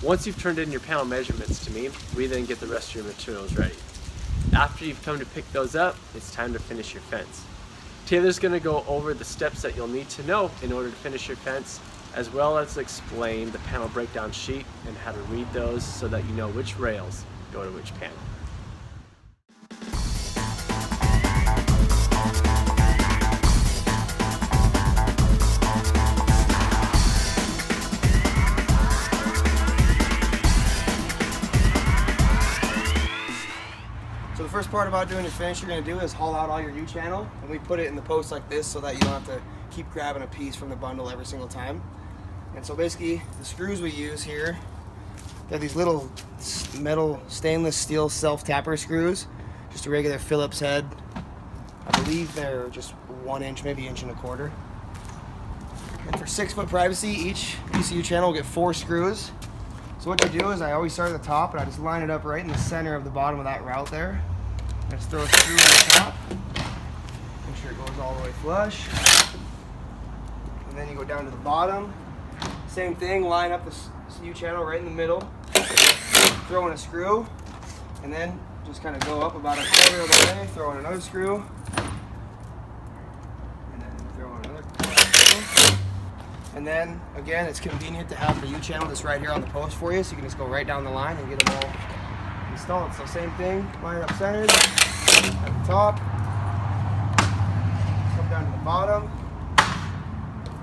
Once you've turned in your panel measurements to me, we then get the rest of your materials ready. After you've come to pick those up, it's time to finish your fence. Taylor's going to go over the steps that you'll need to know in order to finish your fence, as well as explain the panel breakdown sheet and how to read those so that you know which rails go to which panel. So the first part about doing your finish you're going to do is haul out all your U-channel, and we put it in the post like this so that you don't have to keep grabbing a piece from the bundle every single time. And so basically the screws we use here, they're these little metal stainless steel self-tapper screws, just a regular Phillips head. I believe they're just 1 inch, maybe 1.25 inches. And for 6-foot privacy, each piece of U-channel will get 4 screws. So what you do is I always start at the top and I just line it up right in the center of the bottom of that route there. I just throw a screw in the top, make sure it goes all the way flush. And then you go down to the bottom. Same thing, line up the U-channel right in the middle, throw in a screw, and then just kind of go up about 1/4 of the way, throw in another screw, and then throw in another screw. And then, again, it's convenient to have the U-channel just right here on the post for you, so you can just go right down the line and get them all installed. So same thing, line it up centered, at the top, come down to the bottom,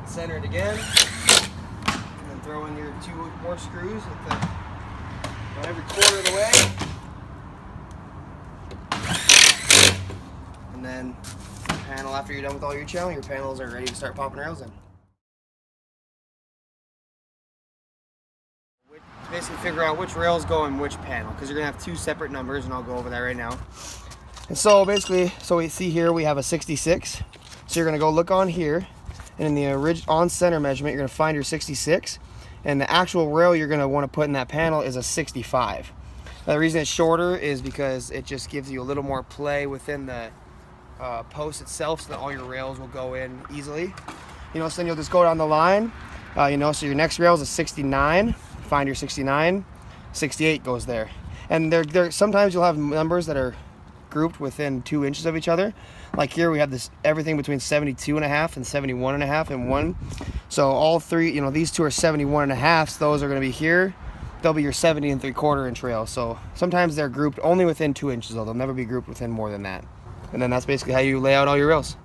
center it again, and then throw in your 2 more screws at about every 1/4 of the way. And then your panel, after you're done with all your channel, your panels are ready to start popping rails in. Basically figure out which rails go in which panel, because you're going to have 2 separate numbers, and I'll go over that right now. And so basically, so we see here we have a 66. So you're going to go look on here, and in the on center measurement, you're going to find your 66. And the actual rail you're going to want to put in that panel is a 65. Now, the reason it's shorter is because it just gives you a little more play within the post itself, so that all your rails will go in easily. You know, so then you'll just go down the line. You know, so your next rail is a 69. Find your 69, 68 goes there. And sometimes you'll have numbers that are grouped within 2 inches of each other. Like here we have this everything between 72.5 and 71.5 in one. So all 3, you know, these 2 are 71.5, so those are going to be here. They'll be your 70 and 3/4 inch rails. So sometimes they're grouped only within 2 inches, though. They'll never be grouped within more than that. And then that's basically how you lay out all your rails.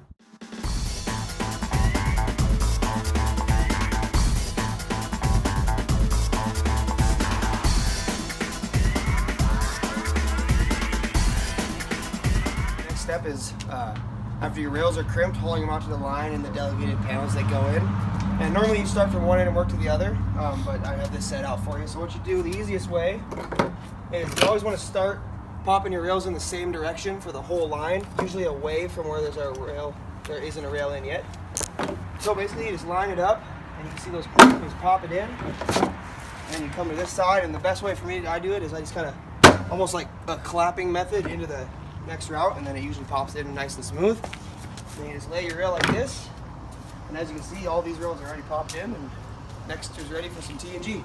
Step is after your rails are crimped, hauling them out to the line in the delegated panels they go in. And normally you start from one end and work to the other, but I have this set out for you. So what you do, the easiest way, is you always want to start popping your rails in the same direction for the whole line, usually away from where there's a rail, there isn't a rail in yet. So basically you just line it up, and you can see those pop it in, and you come to this side, and the best way for me, I do it, is I just kind of, almost like a clapping method into the next route, and then it usually pops in nice and smooth. Then you just lay your rail like this, and as you can see, all these rails are already popped in, and next is ready for some T&G.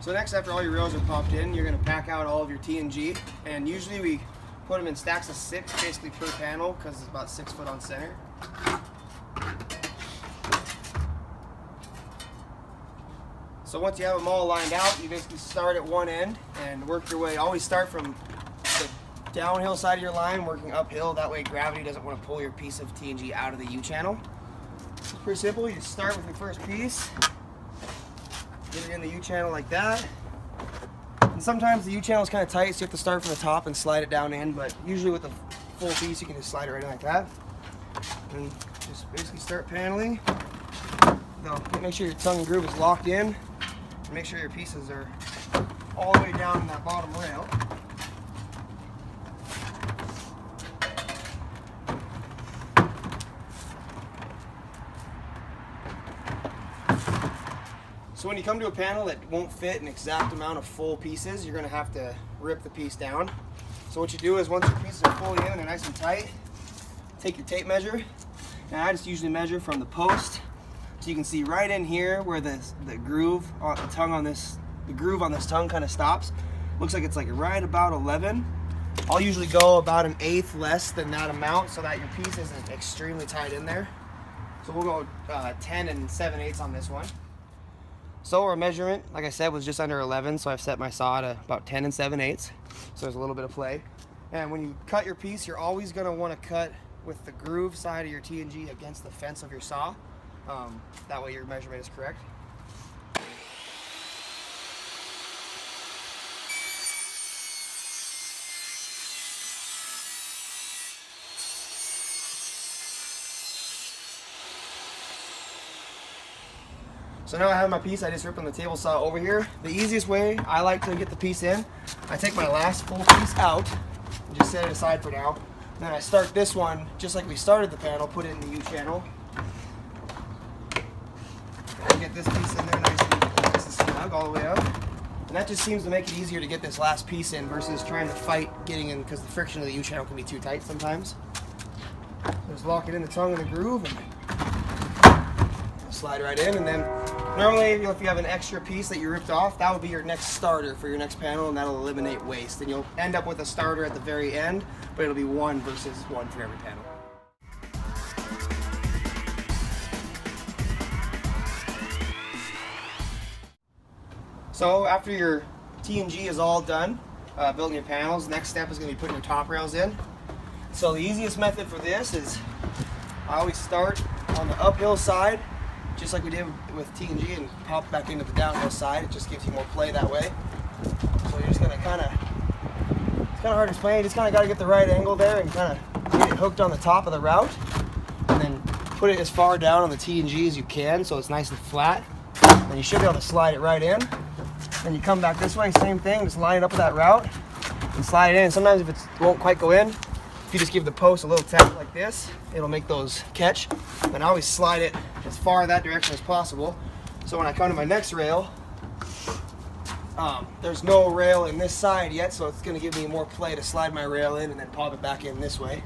So next, after all your rails are popped in, you're going to pack out all of your T&G, and usually we put them in stacks of 6, basically per panel, because it's about 6 foot on center. So once you have them all lined out, you basically start at one end and work your way. Always start from the downhill side of your line, working uphill. That way gravity doesn't want to pull your piece of T&G out of the U-channel. It's pretty simple. You just start with your first piece. Get it in the U-channel like that. And sometimes the U-channel is kind of tight, so you have to start from the top and slide it down in, but usually with a full piece you can just slide it right in like that. And just basically start paneling. Now, make sure your tongue and groove is locked in, and make sure your pieces are all the way down in that bottom rail. So when you come to a panel that won't fit an exact amount of full pieces, you're gonna have to rip the piece down. So what you do is once your pieces are fully in and they're nice and tight, take your tape measure. Now I just usually measure from the post, so you can see right in here where the groove on the tongue on this, the groove on this tongue kind of stops. Looks like it's like right about 11. I'll usually go about 1/8 less than that amount so that your piece isn't extremely tight in there. So we'll go 10 7/8 on this one. So our measurement, like I said, was just under 11, so I've set my saw to about 10 7/8. So there's a little bit of play. And when you cut your piece, you're always going to want to cut with the groove side of your T&G against the fence of your saw. That way your measurement is correct. So now I have my piece, I just ripped on the table saw over here. The easiest way I like to get the piece in, I take my last full piece out and just set it aside for now. Then I start this one just like we started the panel, put it in the U-channel. And get this piece in there nice and snug all the way up. And that just seems to make it easier to get this last piece in versus trying to fight getting in because the friction of the U-channel can be too tight sometimes. Just lock it in the tongue and the groove and slide right in, and then normally if you have an extra piece that you ripped off, that will be your next starter for your next panel, and that'll eliminate waste. And you'll end up with a starter at the very end, but it'll be one versus one for every panel. So after your T&G is all done, building your panels, next step is going to be putting your top rails in. So the easiest method for this is I always start on the uphill side, just like we did with T&G, and pop back into the downhill side. It just gives you more play that way. So you're just gonna it's kind of hard to explain. You just kind of got to get the right angle there and kind of get it hooked on the top of the route, and then put it as far down on the T&G as you can so it's nice and flat. Then you should be able to slide it right in. Then you come back this way, same thing, just line it up with that route and slide it in. Sometimes if it won't quite go in, if you just give the post a little tap like this, it'll make those catch. And I always slide it as far that direction as possible. So when I come to my next rail, there's no rail in this side yet, so it's gonna give me more play to slide my rail in and then pop it back in this way.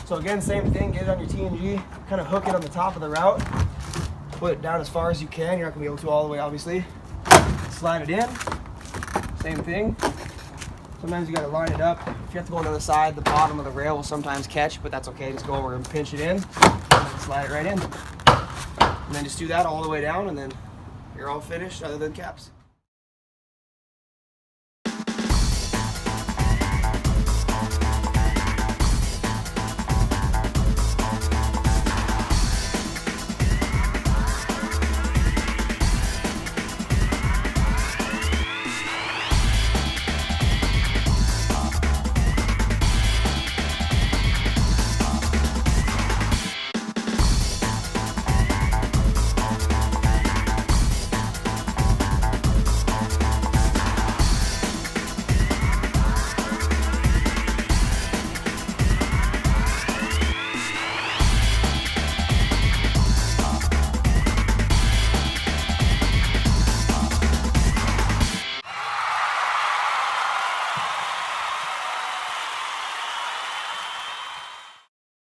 So again, same thing, get it on your T&G, kind of hook it on the top of the route, put it down as far as you can. You're not gonna be able to all the way, obviously. Slide it in, same thing. Sometimes you gotta line it up. If you have to go on the other side, the bottom of the rail will sometimes catch, but that's okay. Just go over and pinch it in, and slide it right in. And then just do that all the way down, and then you're all finished other than caps.